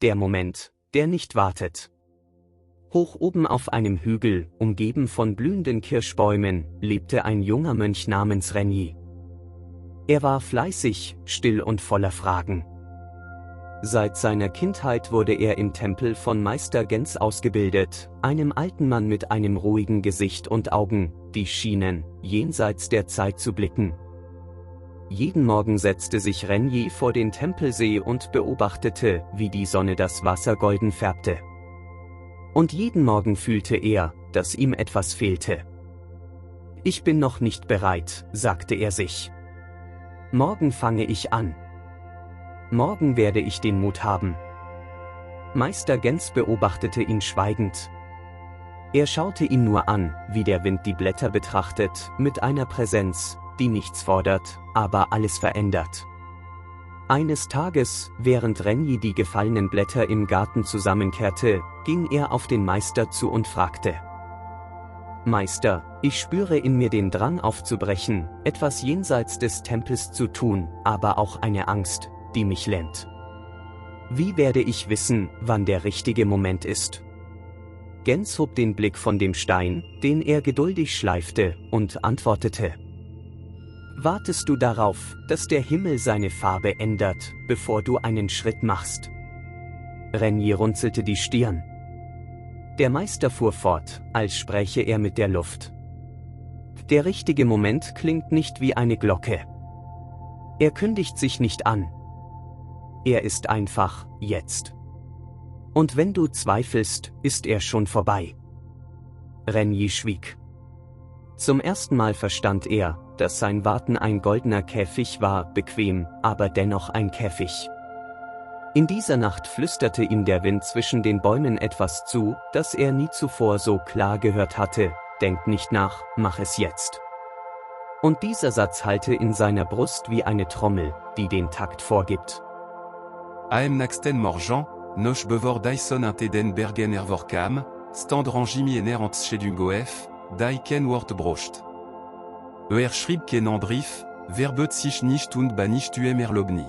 der Moment, der nicht wartet. Hoch oben auf einem Hügel, umgeben von blühenden Kirschbäumen, lebte ein junger Mönch namens Renji. Er war fleißig, still und voller Fragen. Seit seiner Kindheit wurde er im Tempel von Meister Gens ausgebildet, einem alten Mann mit einem ruhigen Gesicht und Augen, die schienen, jenseits der Zeit zu blicken. Jeden Morgen setzte sich Renji vor den Tempelsee und beobachtete, wie die Sonne das Wasser golden färbte. Und jeden Morgen fühlte er, dass ihm etwas fehlte. Ich bin noch nicht bereit, sagte er sich. Morgen fange ich an. Morgen werde ich den Mut haben. Meister Gens beobachtete ihn schweigend. Er schaute ihn nur an, wie der Wind die Blätter betrachtet, mit einer Präsenz, die nichts fordert, aber alles verändert. Eines Tages, während Renji die gefallenen Blätter im Garten zusammenkehrte, ging er auf den Meister zu und fragte: Meister, ich spüre in mir den Drang aufzubrechen, etwas jenseits des Tempels zu tun, aber auch eine Angst, die mich lähmt. Wie werde ich wissen, wann der richtige Moment ist? Gens hob den Blick von dem Stein, den er geduldig schleifte, und antwortete: Wartest du darauf, dass der Himmel seine Farbe ändert, bevor du einen Schritt machst? Renji runzelte die Stirn. Der Meister fuhr fort, als spräche er mit der Luft. Der richtige Moment klingt nicht wie eine Glocke. Er kündigt sich nicht an. Er ist einfach, jetzt. Und wenn du zweifelst, ist er schon vorbei. Renji schwieg. Zum ersten Mal verstand er, dass sein Warten ein goldener Käfig war, bequem, aber dennoch ein Käfig. In dieser Nacht flüsterte ihm der Wind zwischen den Bäumen etwas zu, das er nie zuvor so klar gehört hatte: Denk nicht nach, mach es jetzt. Und dieser Satz hallte in seiner Brust wie eine Trommel, die den Takt vorgibt. Aem naxten morjan, noch bevor Dyson inteden bergen ervorkam, stand rangimi ener antschedung goef, dai ken wort brocht. Schrieb ken andrif, verbet sich nicht und banicht erlobni.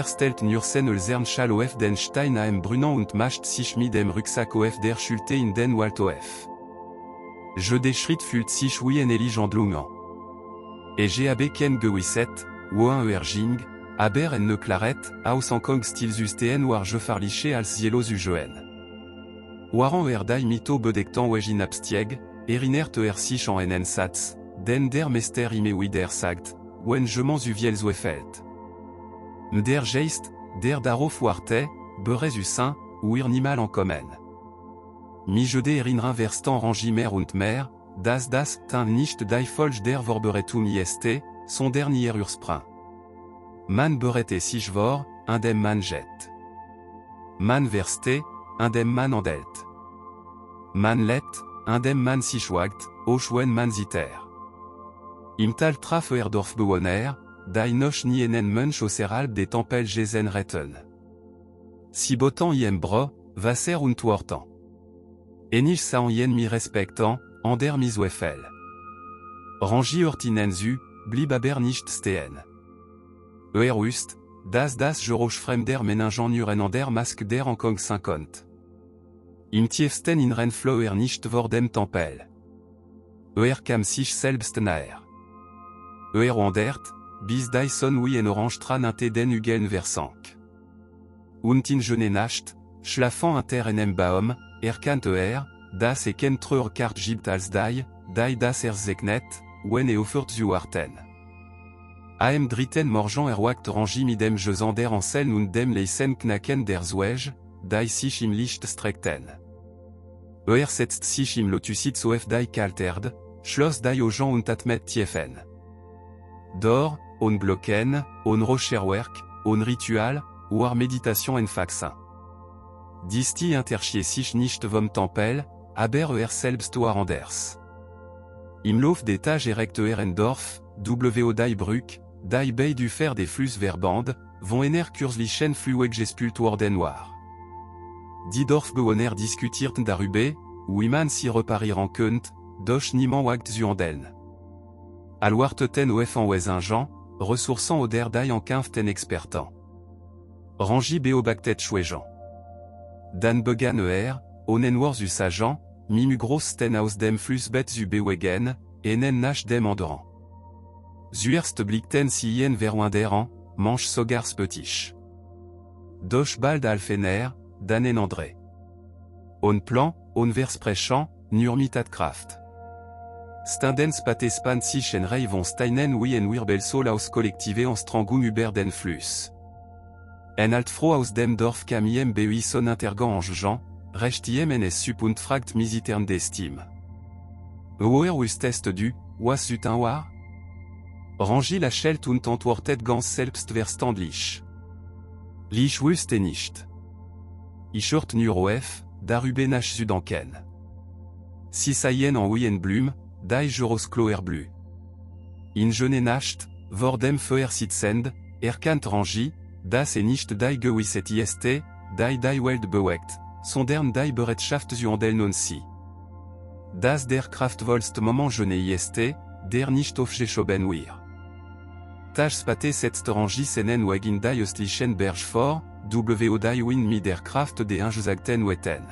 Stelt nursen elzern schall of den Stein aem brunan und macht sich mit dem Rucksack of der Schulte in den Wald of. Je des Schritt fühlt sich wie en Elijandlungen. Gab ken gewisset, woen jing, aber en ne claret, aus en kong stilzusten war je farliche als zielos ujoen. Waran dai mito bedektan wejin abstieg, erinert sich en en sats, den der mester der sagt, wen je mens uviels wefelt. Der geist, der darof warte, berez usin, ou nimal en commen. Mi jede erinrin verstan rangimer und mer, das tin nicht dai folge der vorberetum ieste, son dernier ursprin. Man beret et sich vor, un dem man jet. Man verste, un dem man andelt. Man let, un dem man sich wagt, ochwen man ziter. Im tal traf Dorf bewohner, dai noch nie enen Mönch außerhalb des Tempels gesen retten. Si botan iem bro, wasser und wortan. Enich sa en yen mi respectan, ander mis wefel. Rangi ortinenzu, blib aber nicht stehen. Rust, das geroch fremder meningen uren ander mask der en kong 50. Im tiefsten in ren flo nicht vor dem Tempel. Kam sich selbst naer. Wandert, bis Dyson wie en orange tran inte den ugen versank. Und in jene nacht, schlafen inter enem baum, kant das ken treur kart gibt als dai das zeknet, wen offert zu arten. Aem dritten morjan wagt rangi midem jesander ansel und dem leisen knaken der zwej, dai sich im Licht strekten. Setzt sich im lotusit soef dai kalterd, schloss dai ojan und atmet tiefen. Dor, on blocken, on rocherwerk, on ritual, war Meditation en faxin. Disti interchier sich nicht vom Tempel, aber selbst war anders. Im Lauf des Tages erect Dorf, wo dai Brück, dai bei du fer des flus verband, vont ener kurslichen flueg gespult worden war. Die Dorfbewohner diskutierten darüber, wie man si reparieren könnt, doch niemand wagt zu handeln. Alwarteten of en Weisingen, ressourçant oder dai en kinften expertan. Rangi Beobactet Chouéjean. Dan Began Onenwars Agent, Mimugros Sten aus dem Flussbett zu Bewegen, Enen Nash dem Andoran. Zuerst Blickten Sien Verwinderan, Manche Sogars Petich. Doch Bald Alfener, Danen André. On Plan, On Versprechen, Nurmitat Kraft. Stindens Patespan sich en Rei von Steinen wie en Wirbelsol aus Kollektive en Strangum über den Fluss. En Altfro aus dem Dorf Camiem Behuisson Intergan Ange Jean, Rechtiem en es Supunt Fragt Misitern d'Estime. Woer Wustest du, Was ut un war? Rangi la Schelt und Antwortet ganz selbstverständlich. Lich wüsste nicht. Ich hört nur auf, darüber nach Südanken. Si saien en wien blum, dai Jurosklo blü. In jene nacht, vor dem Feuer sitzend, erkannt Rangi, das nicht dai gewisset ist, dai weld bewegt, sondern dai Bereitschaft zu handeln und sie. Das der Kraftvollst Moment jene ist, der nicht aufgeschoben wir. Taj spate setzt Rangi senen wagin dai östlichen Berg vor, wo dai win mi der Kraft de Ingesagten weten.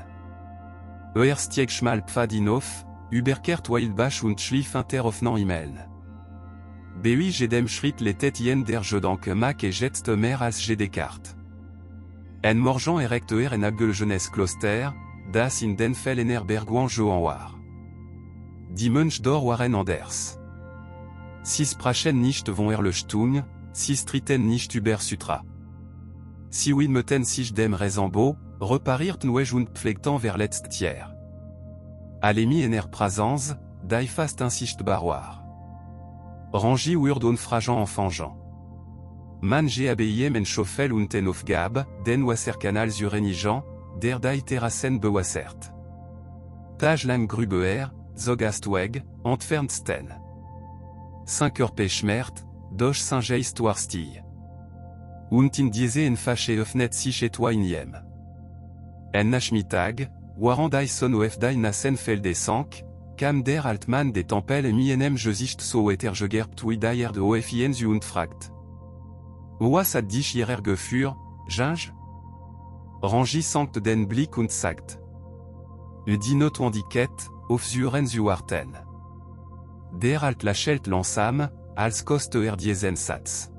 Stieg schmal Pfadinof, Überkehrt Wildbach und Schlief interofnan Imeln. Beui jedem Schritt letet jen der Jodank mak et jetzt mer als je Descartes. En morgen erect en abgel jeunesse Kloster, das in den Fellen Berguan Joan war. Die Mönch dor waren anders. Sis prachen nicht von Erlechtung, sis triten nicht über Sutra. Si win meten sich dem Resambo, repariert nuej und pflegtan vers letzt tiers. Alemi ener Prazans, dai fast insist baroir. Rangi wird unfrageant enfangeant. Man ge abeiem en Schoffel und en Aufgab, den wasserkanal urenigeant, der dai terrassen bewassert. Taj lang grubeer, zogastweg, entfernsten. 5 heures pechmert, doch Saint-Geist warstille. Und in diese en fache öffnet sich etwa iniem. En nachmittag, warand Dyson of dai nassen feldesank, kam der Altmann de Tempel mienem gesicht so ettergegerbt wie daier de ofien und fragt. Was hat dich hierer geführ, Ginge? Rangi sankt den Blick und sagt. Die Notwendigkeit, auf Zuren zu warten. Der Alt lachelt langsam, als koste diesen Satz.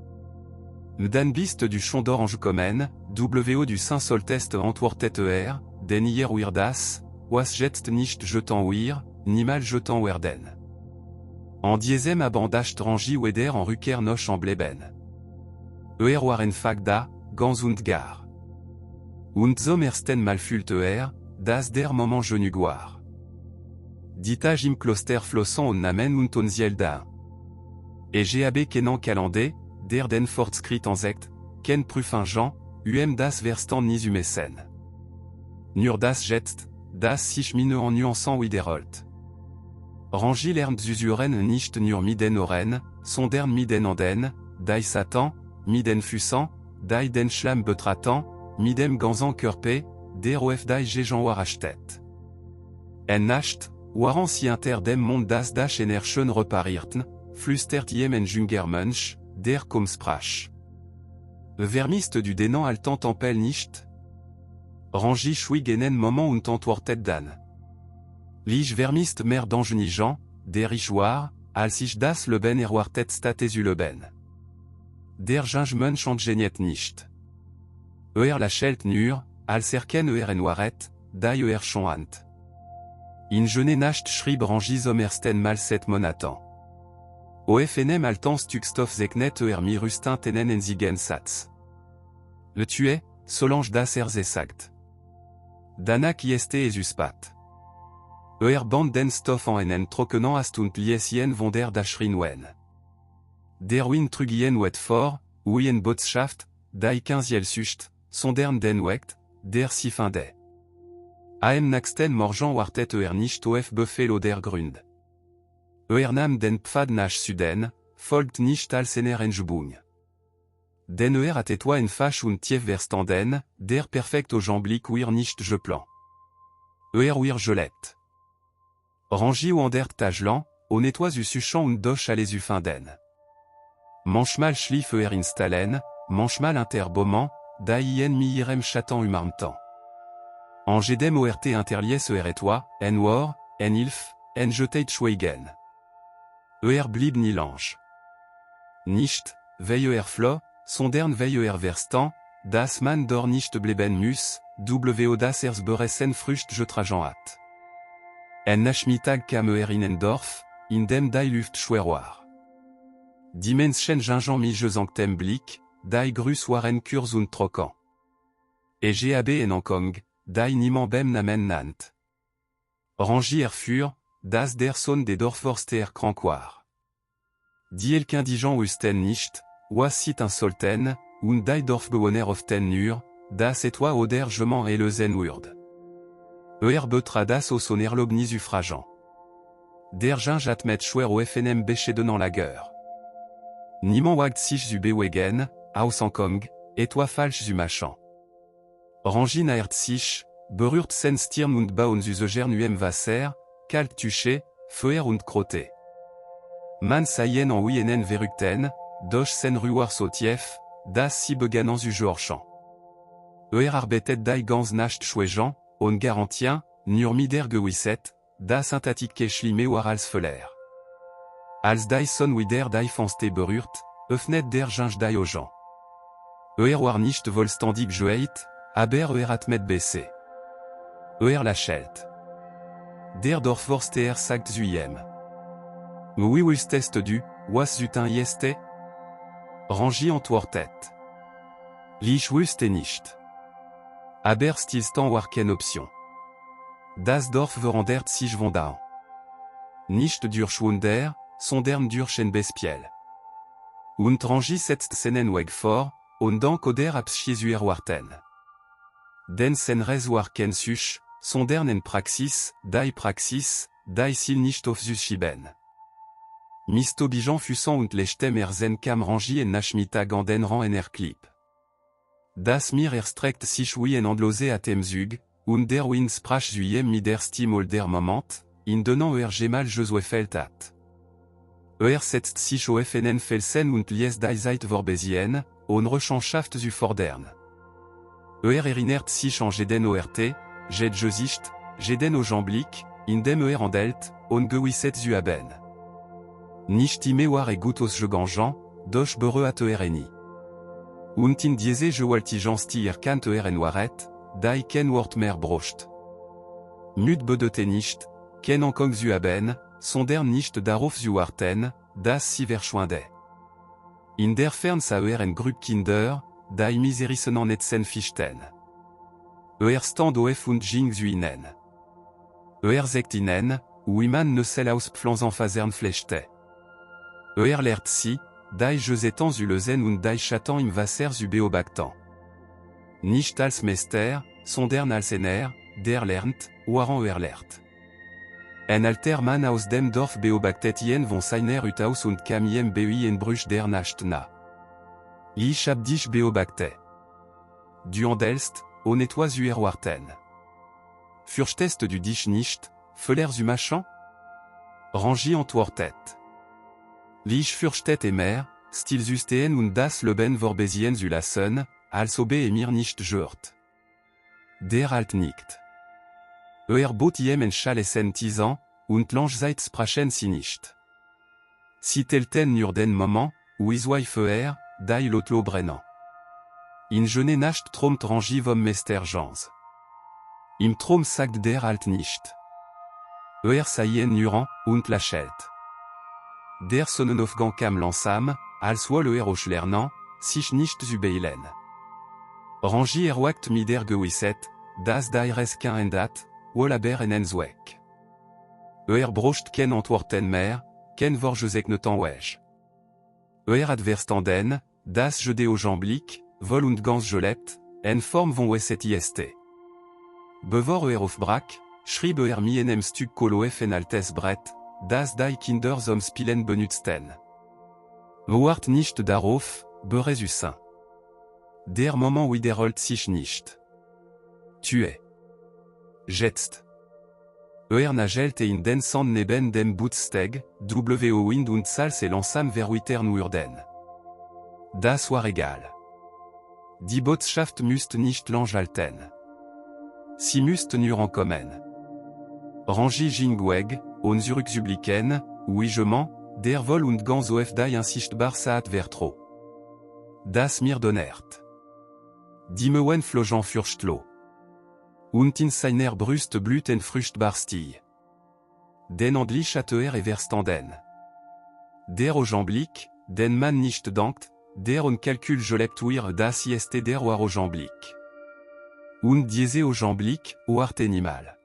Dan bist du Chondor kommen, wo du Saint-Soltest antwortet den hier wirdas, was jetzt nicht jetant wir, nimal jetant werden. En diesem abandascht Rangi weder en Rucker noch en Bleben. Waren Fagda, ganz und gar. Und zum ersten Mal fühlte das der Moment genugoir. Ditage im Kloster Flosson und Namen und Onzielda. Et GAB kenan kalande, der den fortskrit en sect, ken prüfingen, das verstand nis umesen. Nur das jetzt, das sich mine en nuançant wiederholt. Rangi lernt zuzuren nicht nur miden oren, sondern miden anden, dai Satan, miden fussant, dai den Schlamm betratan, midem ganzan körpe, der of dai jejan warachtet. En nacht, waran si inter dem mond das das enerschen reparirten, flüstert jem en Jungermensch, der kom sprach. Vermist du denan altan tempel nicht? Rangi schwiegenen moment und antwortet dan. Lich vermist mer d'angenijan, der ichwar, als ich das leben erwartet statesu leben. Der Gingemensch angeniet nicht. Lachelt nur, als erken en waret, dai schonant. In jene nacht schrieb Rangi sommersten mal 7 monatan. Ofnem altan stukstof zeknet mirustin tenen enzigen satz. Le tuet, Solange das sagt. Danak ieste esuspat. Band den stoff en trokenant astunt liesien von der dachrinwen. Derwin trugien wet for, wien botschaft, dai 15 sucht, sondern den wekt, der sifinde. Am naxten morgen wartet nicht of Buffalo der Grund. Nam den Pfad nach Süden, folgt nicht als ener Enjubung. Den hat etwa en fach und tief verstanden, der perfekt au Jamblick wir nicht je plan. Wir gelet. Rangi ou andert tajlan, on nettoie u suchant und doch alles u finden. Manchmal schlief installen, manchmal interboman, ien mi irem chatan umarmtan. En jedem ort interlies et toi, en war, en ilf, en jeteit schweigen. Blib ni l'ange. Nicht, veille flo, sondern veille verstan, das man dor nicht bleben mus, das ersberessen frucht jetrajan hat. En nachmittag kam Innendorf, in dem die Luft schweroir. Die Menschen gingan mi jesanktem blick, die grus waren kurs und trocken. Gab en Ankong, die niemand bem namen nant. Rangi fur, das der Son des Dorfforster krankwar. Die elkindigen usten nicht, was sit un solten, und die Dorfbewohner often nur, das etwa odergement et le zen urd. Betra das au son erlobni suffragant. Der gingat met schwer au FNM beschedenant la gueule. Niemand wagt sich zu bewegen, aus Ankong, etwa falsch zu machen. Rangi naert sich, berührt sen stirn und bauen zu nuem Wasser, kalt tuche, feuer und krote. Man sayen en wienen verukten, doch sen ruar sotief, das si beganan zu georchan. Arbetet die ganz nacht schwejan, on garantien, nur mider gewisset, das synthétique schlimme war als feller. Als die son wider die fanste berührt, öffnet der ginge die ojan. War nicht vollständig joeit, aber atmet besse. Lachelt. Der Dorfforster sagt zuyem. Oui wustest du, was zutin yeste? Rangi antwortet. Lich wuste nicht. Aber stillstand war keine Option. Das Dorf verandert sich von da. Nicht durch Wunder, sondern durch ein Bespiel. Und Rangi setzt seinen Weg vor, und dank oder abschiesuer warten. Den sen res war ken such, sondern en praxis, die sil nicht auf sus schieben. Mistobijan fussant und lechtem zen kam Rangi en nachmittag an den ran en clip. Das mir erstreckt sich wie en andlose atem zug, und der Wind sprach zuyem mi der Stimol der Moment, in donnant gemal Josuefelt hat. Setzt sich au FNN Felsen und lies die Zeit vorbesien, on Rechenschaft zu fordern. Erinert sich an jeden ORT, jed Josicht, jeden au Jamblick, in dem andelt, on gewisset zu haben. Nicht ime war gut aus Jeganjan, doch bereuat ereni. Und in diese Jewaltijan stier kant waret, die ken wort mer brocht. Mut bedete nicht, ken ankong zu haben, sondern nicht darauf zu warten, das sie verschwande. In der Fern sa Grupp Kinder, die miserissenen netsen fichten. Stand of und jing zu ihnen. Zegt ihnen, wie man ne sel auspflanzen fasern flechte. Lehrt sie, die jesetan zu lösen und die chatan im Wasser zu beobachten. Nicht als Mester, sondern als einer, der lernt, waren lehrt. En alter man aus dem Dorf beobachtet jen von seiner Hut aus und kam jem bei en Bruch der Nacht na. Ich hab dich beobachte. Du andelst, on etwa zu erwarten. Fürchtest du dich nicht, feller zu machen? Rangi antwortet. Lich fürchtet emer, stil zustehen und das Leben vorbesien zu lassen, als ob mir nicht gehört. Der halt nickt. Bot jem en Chalesen tisan, und l'ange seit sprachen sie nicht. Si telten nur den Moment, où iswai feuer, die lotlo brennen. In jene nacht tromt Rangi vom Mester Jans. Im Trom sagt der halt nicht. Saien nuran, und lachelt. Der Sonnenofgang kam langsam, als wohl Schlernan, sich nicht zu beilen. Rangi erwagt mi der gewisset, das die reskin endat, wolaber en enzwek. Brocht ken antworten mer, ken vorjezek netan wej. Adverstanden, das jede au jamblick, vol und gans gelet, en form von weset ist. Bevor ofbrak, schrieb mi enem stug koloef en altes brett, das die Kinder zum Spielen benutzten. Wart nicht darauf, beresusin. Der Moment wiederholt sich nicht. Tue. Jetzt. Nagelt in den Sand neben dem Bootsteg, wo Wind und Salz et langsam vers Wittern urden. Das war egal. Die Botschaft müsst nicht lang halten. Sie müsst nur en kommen. Rangi Jingweg, on zurückzublicken, oui je mens, der Vol und ganz auf die Unsichtbar Saat Vertro. Das mir donnert. Die Mewen Flogen Fürchtlo. Und in seiner Brust blüten fruchtbar Stil. Den endlich Chateauer et Verstanden. Der Augenblick, den man nicht dankt, der on calcul gelebtuir das ist der war Augenblick. Und diese Augenblick, o art animal.